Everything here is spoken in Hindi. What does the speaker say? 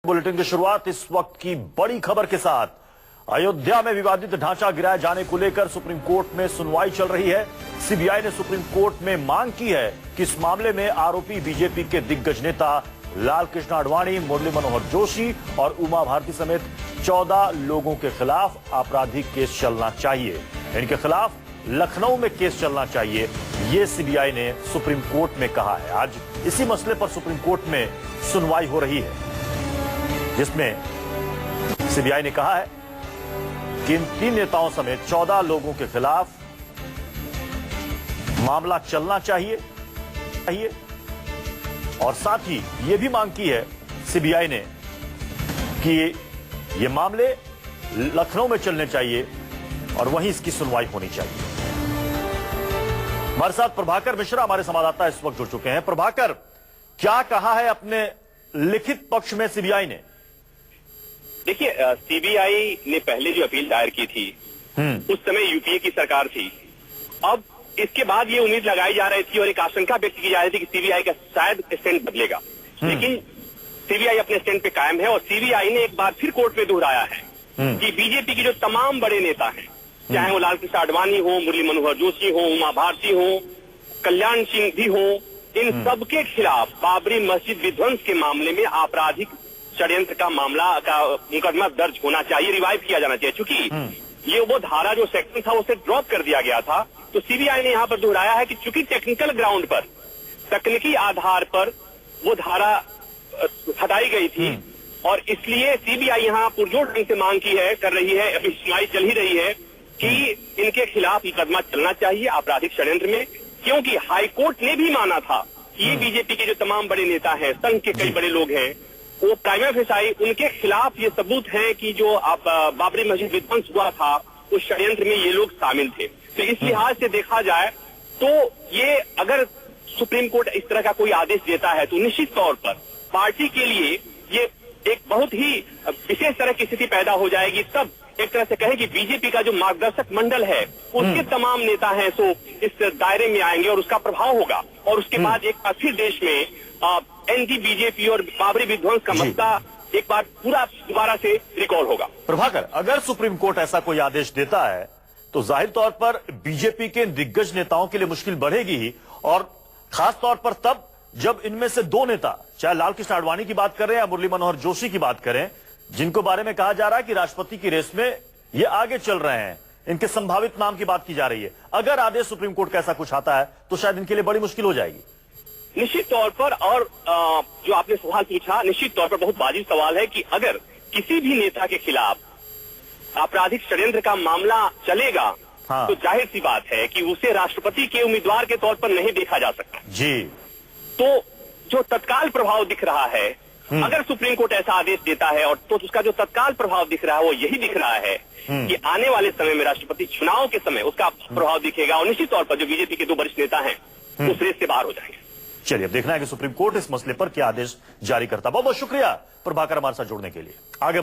बुलेटिन की शुरुआत इस वक्त की बड़ी खबर के साथ। अयोध्या में विवादित ढांचा गिराए जाने को लेकर सुप्रीम कोर्ट में सुनवाई चल रही है। सीबीआई ने सुप्रीम कोर्ट में मांग की है कि इस मामले में आरोपी बीजेपी के दिग्गज नेता लाल कृष्ण आडवाणी, मुरली मनोहर जोशी और उमा भारती समेत 14 लोगों के खिलाफ आपराधिक केस चलना चाहिए। इनके खिलाफ लखनऊ में केस चलना चाहिए, ये सीबीआई ने सुप्रीम कोर्ट में कहा है। आज इसी मसले पर सुप्रीम कोर्ट में सुनवाई हो रही है, जिसमें सीबीआई ने कहा है कि इन 3 नेताओं समेत 14 लोगों के खिलाफ मामला चलना चाहिए और साथ ही यह भी मांग की है सीबीआई ने कि ये मामले लखनऊ में चलने चाहिए और वहीं इसकी सुनवाई होनी चाहिए। हमारे साथ प्रभाकर मिश्रा हमारे संवाददाता इस वक्त जुड़ चुके हैं। प्रभाकर, क्या कहा है अपने लिखित पक्ष में सीबीआई ने? देखिए, सीबीआई ने पहले जो अपील दायर की थी उस समय यूपीए की सरकार थी। अब इसके बाद ये उम्मीद लगाई जा रही थी और एक आशंका व्यक्त की जा रही थी कि सीबीआई का शायद स्टैंड बदलेगा, लेकिन सीबीआई अपने स्टैंड पे कायम है और सीबीआई ने एक बार फिर कोर्ट में दोहराया है कि बीजेपी के जो तमाम बड़े नेता हैं, चाहे वो लाल कृष्ण आडवाणी हो, मुरली मनोहर जोशी हो, उमा भारती हो, कल्याण सिंह भी हो, इन सबके खिलाफ बाबरी मस्जिद विध्वंस के मामले में आपराधिक षड्यंत्र का मामला का मुकदमा दर्ज होना चाहिए, रिवाइव किया जाना चाहिए। चूंकि ये वो धारा जो सेक्शन था उसे ड्रॉप कर दिया गया था, तो सीबीआई ने यहाँ पर दोहराया है कि चूंकि टेक्निकल ग्राउंड पर, तकनीकी आधार पर वो धारा हटाई गई थी और इसलिए सीबीआई यहाँ पुरजोर ढंग से मांग कर रही है, अभी सुनवाई चल ही रही है कि इनके खिलाफ मुकदमा चलना चाहिए आपराधिक षड्यंत्र में, क्योंकि हाईकोर्ट ने भी माना था कि ये बीजेपी के जो तमाम बड़े नेता हैं, संघ के कई बड़े लोग हैं, वो प्राइमा फेसाई उनके खिलाफ ये सबूत है कि जो बाबरी मस्जिद विध्वंस हुआ था उस षड्यंत्र में ये लोग शामिल थे। तो इस लिहाज से देखा जाए तो ये अगर सुप्रीम कोर्ट इस तरह का कोई आदेश देता है तो निश्चित तौर पर पार्टी के लिए ये एक बहुत ही विशेष तरह की स्थिति पैदा हो जाएगी। सब एक तरह से कहें कि बीजेपी का जो मार्गदर्शक मंडल है उसके तमाम नेता हैं सो इस दायरे में आएंगे और उसका प्रभाव होगा और उसके बाद एक बार फिर देश में एंटी बीजेपी और बाबरी विध्वंस का मसला एक बार पूरा दोबारा से रिकॉल होगा। प्रभाकर, अगर सुप्रीम कोर्ट ऐसा कोई आदेश देता है तो जाहिर तौर पर बीजेपी के दिग्गज नेताओं के लिए मुश्किल बढ़ेगी ही, और खास तौर पर तब जब इनमें से 2 नेता, चाहे लाल कृष्ण आडवाणी की बात करें या मुरली मनोहर जोशी की बात करें, जिनको बारे में कहा जा रहा है कि राष्ट्रपति की रेस में ये आगे चल रहे हैं, इनके संभावित नाम की बात की जा रही है। अगर आदेश सुप्रीम कोर्ट का ऐसा कुछ आता है तो शायद इनके लिए बड़ी मुश्किल हो जाएगी। निश्चित तौर पर, और जो आपने सवाल पूछा निश्चित तौर पर बहुत वाजिब सवाल है कि अगर किसी भी नेता के खिलाफ आपराधिक षड्यंत्र का मामला चलेगा तो जाहिर सी बात है कि उसे राष्ट्रपति के उम्मीदवार के तौर पर नहीं देखा जा सकता जी। तो जो तत्काल प्रभाव दिख रहा है, अगर सुप्रीम कोर्ट ऐसा आदेश देता है और तो उसका जो तत्काल प्रभाव दिख रहा है वो यही दिख रहा है कि आने वाले समय में राष्ट्रपति चुनाव के समय उसका प्रभाव दिखेगा और निश्चित तौर पर जो बीजेपी के 2 वरिष्ठ नेता हैं उस रेस से बाहर हो जाएंगे। चलिए, अब देखना है कि सुप्रीम कोर्ट इस मसले पर क्या आदेश जारी करता है। बहुत बहुत शुक्रिया प्रभाकर हमारे साथ जुड़ने के लिए। आगे